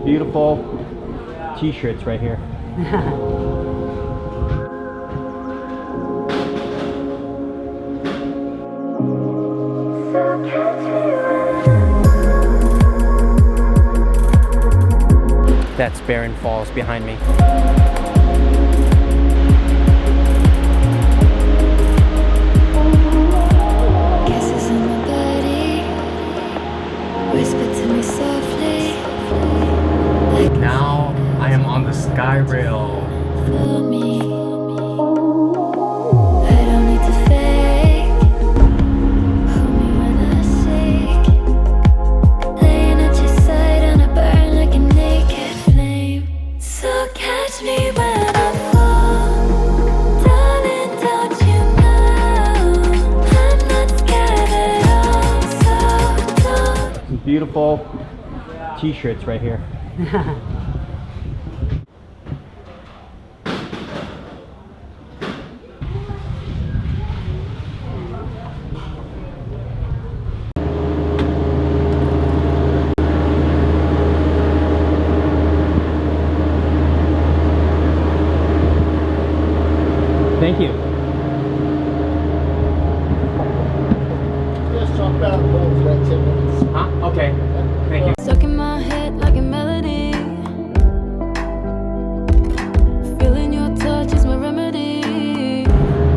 Beautiful t-shirts right here. That's Barron Falls behind me. Kisses on my body, whisper to me softly. Now I am on the skyrail. For me, I don't need to fake. Hold me when I shake. Laying at your side and I burn like a naked flame. So catch me when I fall, darling. Don't you know I'm not scared at all? So don't. Some beautiful t-shirts right here. Thank you. Just talk about it for about 10 minutes. Huh? Okay. Thank you. Stuck in my head like a melody. Feeling your touch is my remedy.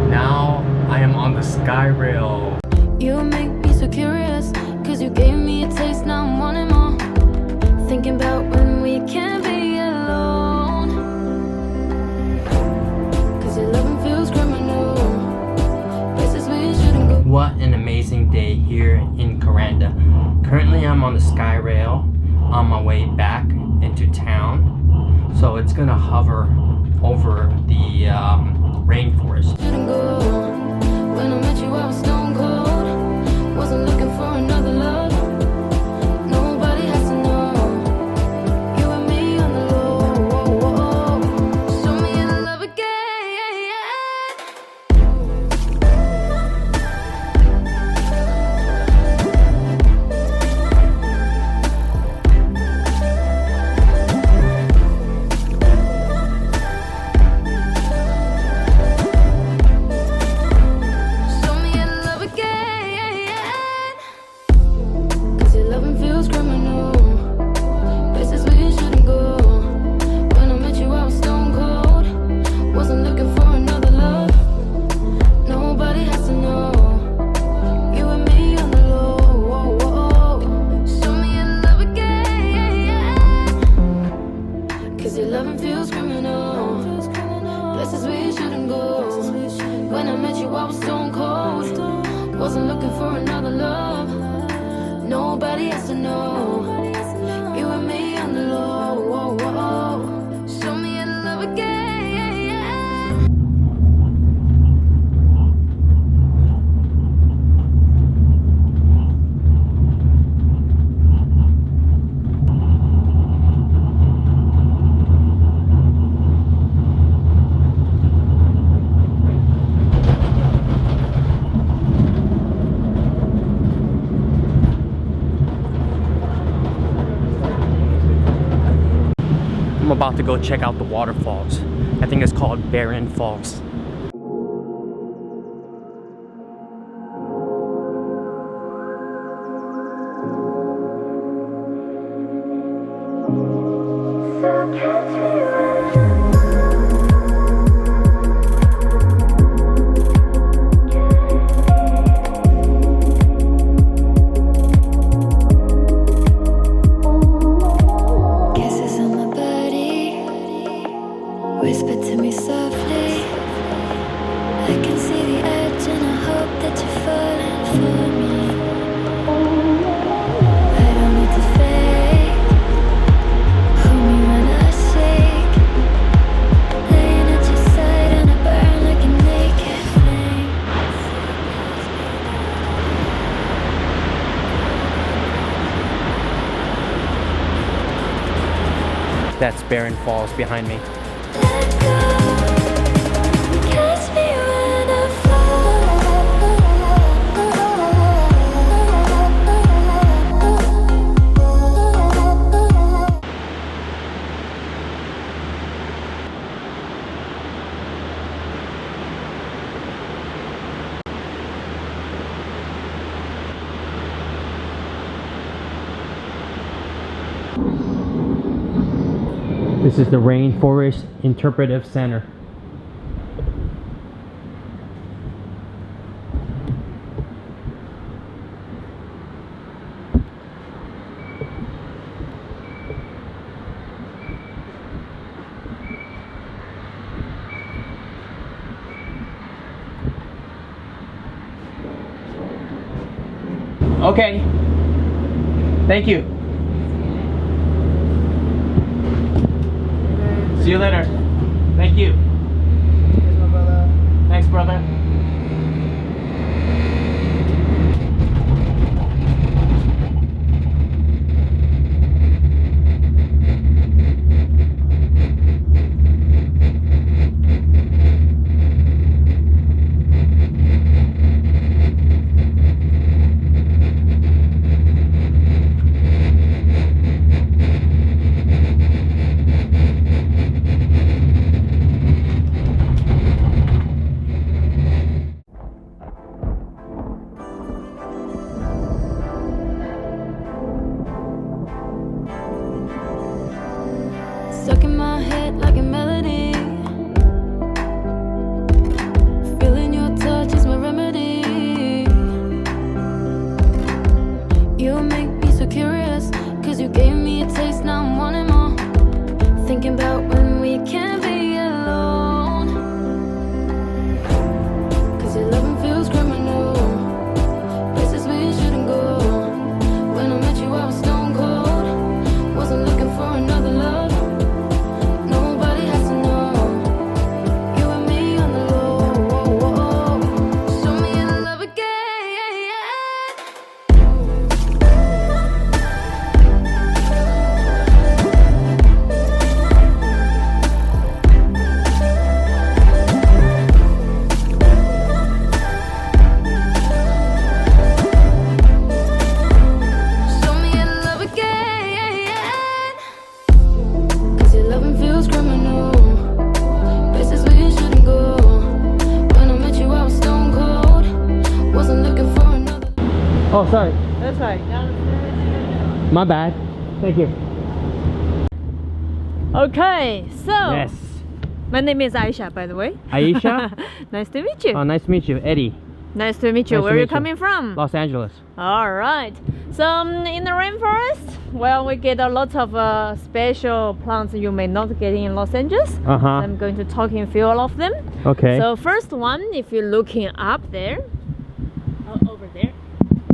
Now I am on the skyrail. You make me so curious, cause you gave me a taste, now I'm wanting more. Thinking about when we can't be alone. Cause your loving feels criminal. Places we shouldn't go. What an amazing day here in Kuranda. Currently I'm on the skyrail on my way back into town. So it's gonna hover over the rainforest. Shouldn't go. When I met you I was stone cold. Wasn't looking for another love. Nobody has to know. You and me on the low. Show me your love again. Show me your love again. Cause your loving feels criminal. Places we shouldn't go. When I met you I was stone cold. Wasn't looking for another love. Nobody has to know. You and me on the low. Show me your love again. Cause your loving feels criminal. Places we shouldn't go. When I met you I was stone cold. Wasn't looking for another love. Nobody has to know. You and me on the low. Show me your love again. I'm about to go check out the waterfalls. I think it's called Barron Falls. Kisses on my body, whisper to me softly. I can see the edge and I hope that you're falling for me. I don't need to fake. Hold me when I shake. Laying at your side and I burn like a naked flame. That's Barron Falls behind me. Let go. Catch me when I fall. This is the Rainforest Interpretive Center. Okay. Thank you. See you later. Thank you. Here's my brother. Thanks, brother. Stuck in my head like a melody. Feeling your touch is my remedy. You make me so curious, cause you gave me a taste, now I'm wanting more. Thinking about when we can't be alone. Cause your loving feels criminal. Places we shouldn't go. When I met you I was stone cold. Wasn't looking for another love. Oh, sorry. That's right. Downstairs. My bad. Thank you. Okay, so Yes. my name is Aisha, by the way. Aisha? Nice to meet you. Oh, nice to meet you. Eddie. Nice to meet you. Nice to Where are you meet you. coming from? Los Angeles. All right. So in the rainforest, well, we get a lot of special plants you may not get in Los Angeles. Uh-huh. I'm going to talk in few of them. Okay. So first one, if you're looking up there, over there.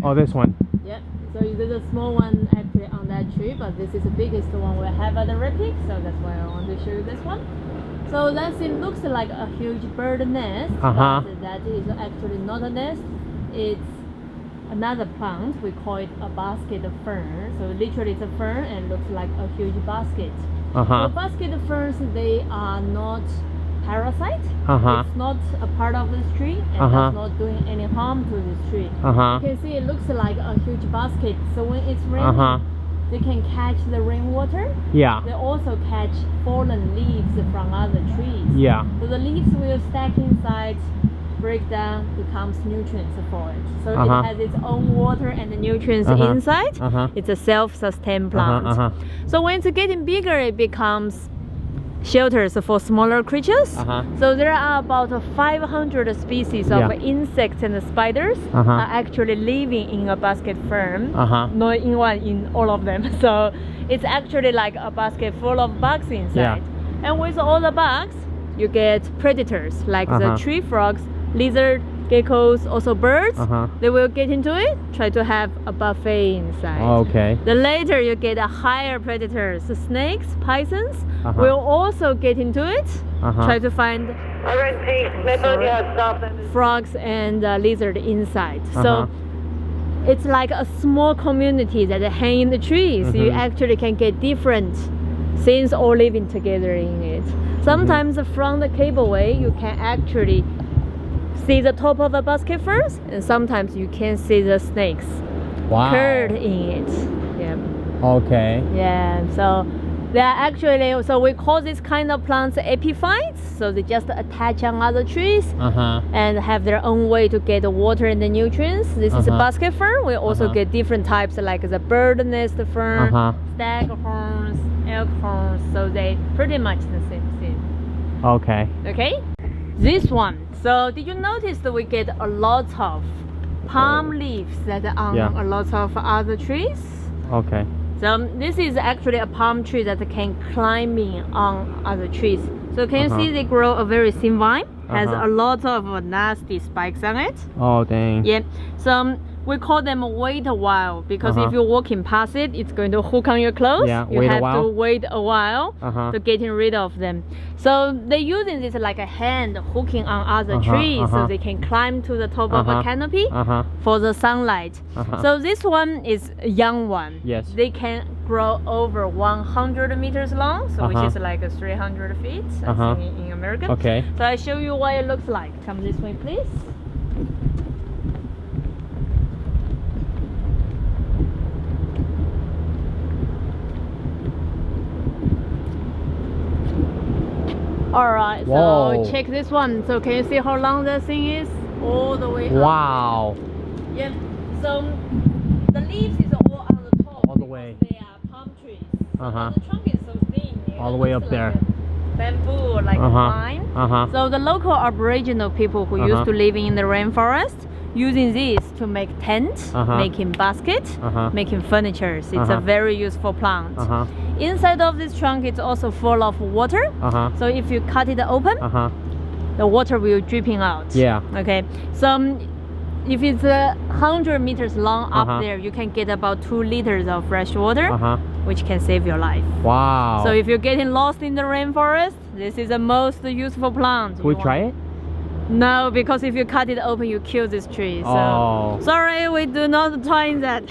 Oh, this one. Yeah. So there's a small one actually on that tree, but this is the biggest one we have at the Red, so that's why I want to show you this one. So that it looks like a huge bird nest, Uh-huh. but that is actually not a nest. It's another plant. We call it a basket fern. So literally it's a fern and looks like a huge basket. Uh-huh. So basket ferns, they are not parasite. Uh-huh. It's not a part of this tree and Uh-huh. that's not doing any harm to this tree. Uh-huh. You can see it looks like a huge basket. So when it's raining, Uh-huh. they can catch the rainwater. Yeah. They also catch fallen leaves from other trees. Yeah. So the leaves will stack inside, break down, becomes nutrients for it. So Uh-huh. it has its own water and the nutrients Uh-huh. inside. Uh-huh. It's a self-sustained plant. Uh-huh. So when it's getting bigger, it becomes shelters for smaller creatures. Uh-huh. So there are about 500 species of Yeah. insects and spiders Uh-huh. are actually living in a basket fern. Uh-huh. Not in one, in all of them. So it's actually like a basket full of bugs inside. And with all the bugs, you get predators like the Uh-huh. tree frogs, lizard, geckos, also birds. Uh-huh. They will get into it, try to have a buffet inside. Okay. Then later you get a higher predators, the snakes, pythons Uh-huh. will also get into it, Uh-huh. try to find frogs and lizard inside. Uh-huh. So it's like a small community that hang in the trees. You Mhm. actually can get different things all living together in it. Sometimes from the cableway you can actually see the top of the basket first, and sometimes you can see the snakes Wow. curled in it. Yeah. Okay. Yeah, so they are actually, so we call this kind of plants epiphytes. So they just attach on other trees Uh-huh. and have their own way to get the water and the nutrients. This is a Uh-huh. basket fern. We also Uh-huh. get different types like the bird nest fern, Uh-huh. staghorns, elk horns, so they pretty much the same thing. Okay. Okay, this one. So did you notice that we get a lot of palm leaves that are on Yeah. a lot of other trees? Okay. So this is actually a palm tree that can climb in on other trees. So can you see they grow a very thin vine? Has a lot of nasty spikes on it. Oh dang. Yeah. So we call them wait a while because if you're walking past it, it's going to hook on your clothes. Yeah, you wait a have while. to wait a while to getting rid of them. So they're using this like a hand hooking on other trees so they can climb to the top of a canopy for the sunlight. So this one is a young one. Yes. They can grow over 100 meters long, so which is like 300 feet I think in American. Okay. So I show you what it looks like. Come this way, please. Alright, Whoa. so check this one. So can you see how long that thing is? All the way up. Wow. Yeah. So the leaves is all on the top. All the way. They are palm trees. So the trunk is so thin. All the way up looks there. Like a bamboo, like a vine. So the local Aboriginal people who used to live in the rainforest using this to make tents, making baskets, making furniture. It's a very useful plant. Inside of this trunk, it's also full of water. So if you cut it open, the water will dripping out. Yeah. Okay. So if it's 100 meters long up there, you can get about 2 liters of fresh water, which can save your life. Wow. So if you're getting lost in the rainforest, this is the most useful plant. Can we try it? No, because if you cut it open, you kill this tree. So Oh. sorry, we do not try that.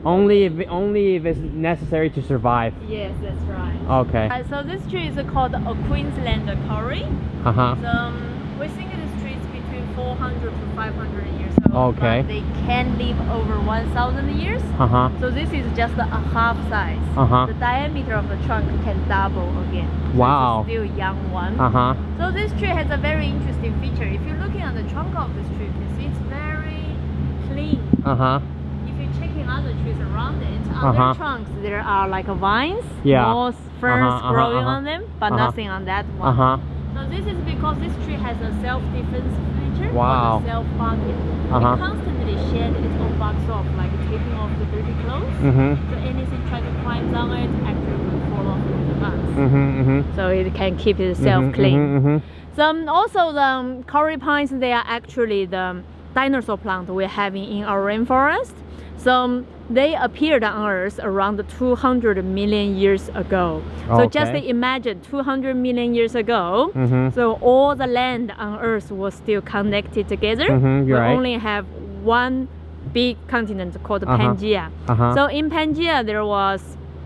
Only if it's necessary to survive. Yes, that's right. Okay. So this tree is called a Queensland curry. So we think this tree is between 400 to 500 years old. Okay. But they can live over 1,000 years. So this is just a half size. The diameter of the trunk can double again. So Wow. it's still a young one. So this tree has a very interesting feature. If you're looking at the trunk of this tree, you can see it's very clean. If you're checking other trees around it, on their trunks there are like vines, moss, ferns growing on them, but nothing on that one. So this is because this tree has a self-defense feature called self-barking. It constantly shed its own barks off, like taking off the dirty clothes. So anything try to climb on it actually will fall off with the bugs. So it can keep itself clean. So also the curry pines, they are actually the dinosaur plant we're having in our rainforest. So they appeared on Earth around 200 million years ago. So just imagine 200 million years ago, so all the land on Earth was still connected together. We only have one big continent called Pangaea. So in Pangaea there was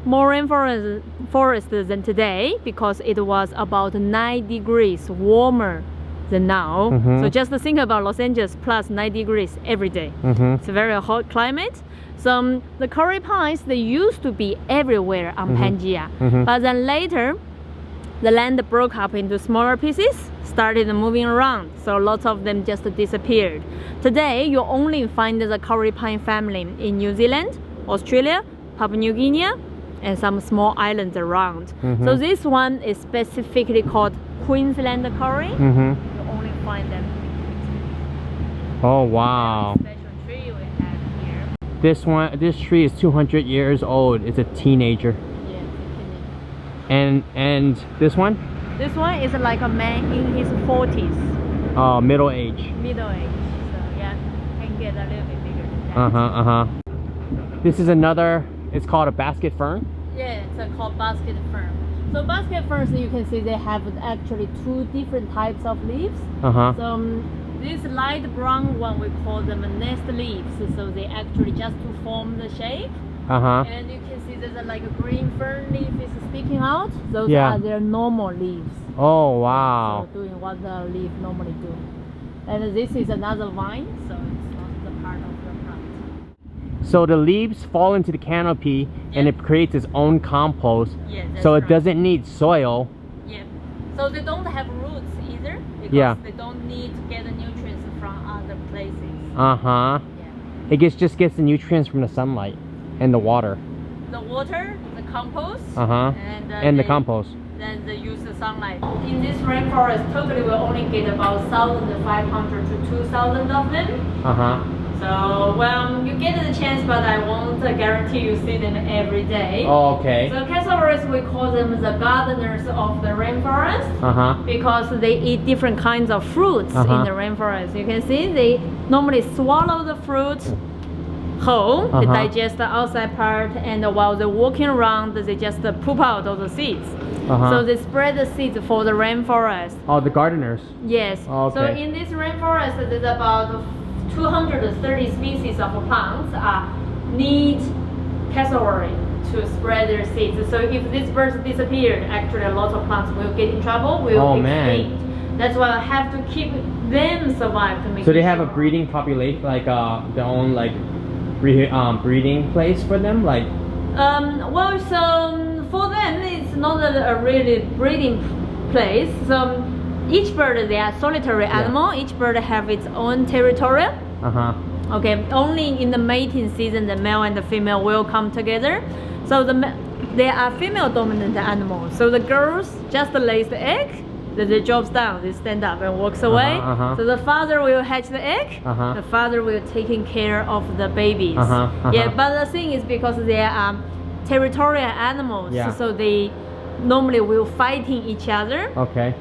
more rainforest than today because it was about 9 degrees warmer than now. So just think about Los Angeles plus 9 degrees every day. It's a very hot climate. So the curry pines, they used to be everywhere on Pangaea. But then later, the land broke up into smaller pieces, started moving around. So lots of them just disappeared. Today, you only find the curry pine family in New Zealand, Australia, Papua New Guinea, and some small islands around. So this one is specifically called Queensland curry. You only find them in Queensland. Oh wow. Special tree we have here. This tree is 200 years old. It's a teenager. Yeah, it's a teenager. And this one? This one is like a man in his 40s. Oh, middle age. Middle age. So yeah, can get a little bit bigger than that. This is another, it's called a basket fern. Yeah, it's called basket fern. So basket ferns, you can see they have actually 2 different types of leaves. So this light brown one, we call them nest leaves. So they actually just to form the shape. And you can see there's like a green fern leaf is sticking out. Those are their normal leaves. Oh wow. So doing what the leaf normally do. And this is another vine, so it's not the part of the plant. So the leaves fall into the canopy and it creates its own compost. Yeah, that's so it right. doesn't need soil. Yeah. So they don't have roots either because they don't need to get the nutrients from other places. It just gets the nutrients from the sunlight and the water. The water, the compost. Uh-huh. And the compost. Then they use the sunlight. In this rainforest, totally we only get about 1,500 to 2,000 of them. Uh-huh. So, well, you get the chance, but I won't guarantee you see them every day. Oh, okay. So cassowaries, we call them the gardeners of the rainforest. Uh-huh. Because they eat different kinds of fruits in the rainforest. You can see they normally swallow the fruit whole, they digest the outside part, and while they're walking around, they just poop out all the seeds. So they spread the seeds for the rainforest. Oh, the gardeners. Yes. Oh, okay. So in this rainforest, there's about 230 species of plants need cassowary to spread their seeds. So if these birds disappeared, actually a lot of plants will get in trouble, will be extinct. That's why I have to keep them survive to make. So they have a breeding population, like their own like breeding place for them, like. Well, so for them it's not a really breeding place. So each bird, they are solitary animal. Each bird have its own territory. Okay, only in the mating season the male and the female will come together. So they are female dominant animals. So the girls just lays the egg, the job's done, they stand up and walks away. So the father will hatch the egg, the father will taking care of the babies. Yeah, but the thing is because they are territorial animals, so they normally will fighting each other. Okay.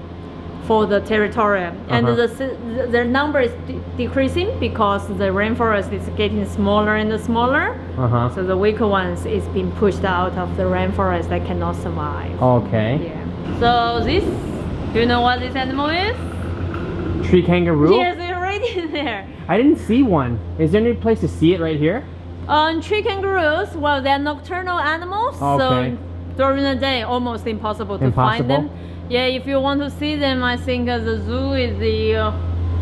For the territory, and the number is decreasing because the rainforest is getting smaller and smaller. So the weaker ones is being pushed out of the rainforest that cannot survive. Okay. Yeah. So this, do you know what this animal is? Tree kangaroo? Yes, it's right in there. I didn't see one. Is there any place to see it right here? Tree kangaroos, well, they're nocturnal animals, so during the day almost impossible to find them. Yeah, if you want to see them, I think the zoo is the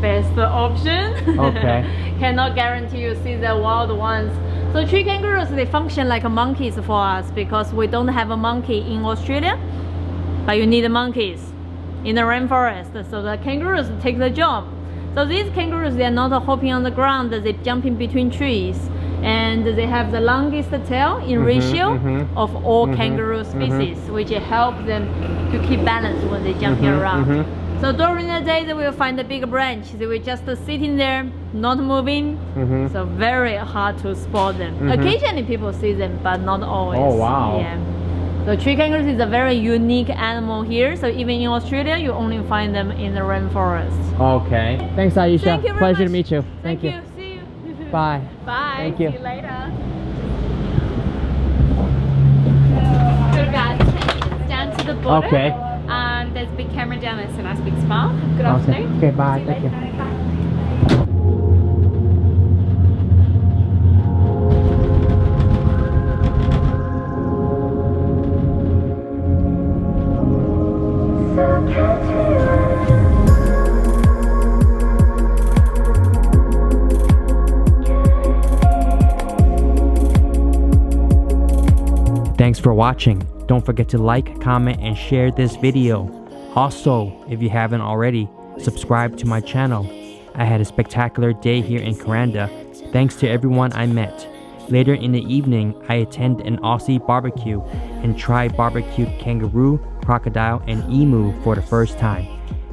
best option. Okay. Cannot guarantee you see the wild ones. So tree kangaroos, they function like monkeys for us because we don't have a monkey in Australia, but you need monkeys in the rainforest. So the kangaroos take the job. So these kangaroos, they are not hopping on the ground, they jump in between trees. And they have the longest tail in ratio of all kangaroo species, which helps them to keep balance when they jumping around. So during the day, they will find a big branch. They will just sitting there, not moving. So very hard to spot them. Occasionally people see them, but not always. Oh wow! Yeah. So tree kangaroos is a very unique animal here. So even in Australia, you only find them in the rainforest. Okay. Thanks, Aisha. Thank you very Pleasure much. to meet you. Thank you. Bye. Bye. Thank you. See you later. Good guys, down to the border. Okay. There's a big camera down there, so nice big smile. Good afternoon. Okay, bye. Thank you. Bye. Thanks for watching. Don't forget to like, comment, and share this video. Also, if you haven't already, subscribe to my channel. I had a spectacular day here in Kuranda. Thanks to everyone I met. Later in the evening, I attend an Aussie barbecue and try barbecued kangaroo, crocodile, and emu for the first time.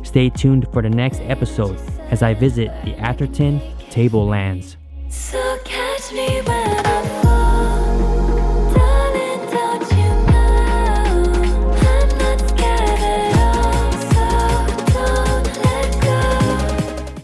Stay tuned for the next episode as I visit the Atherton Tablelands. So catch me when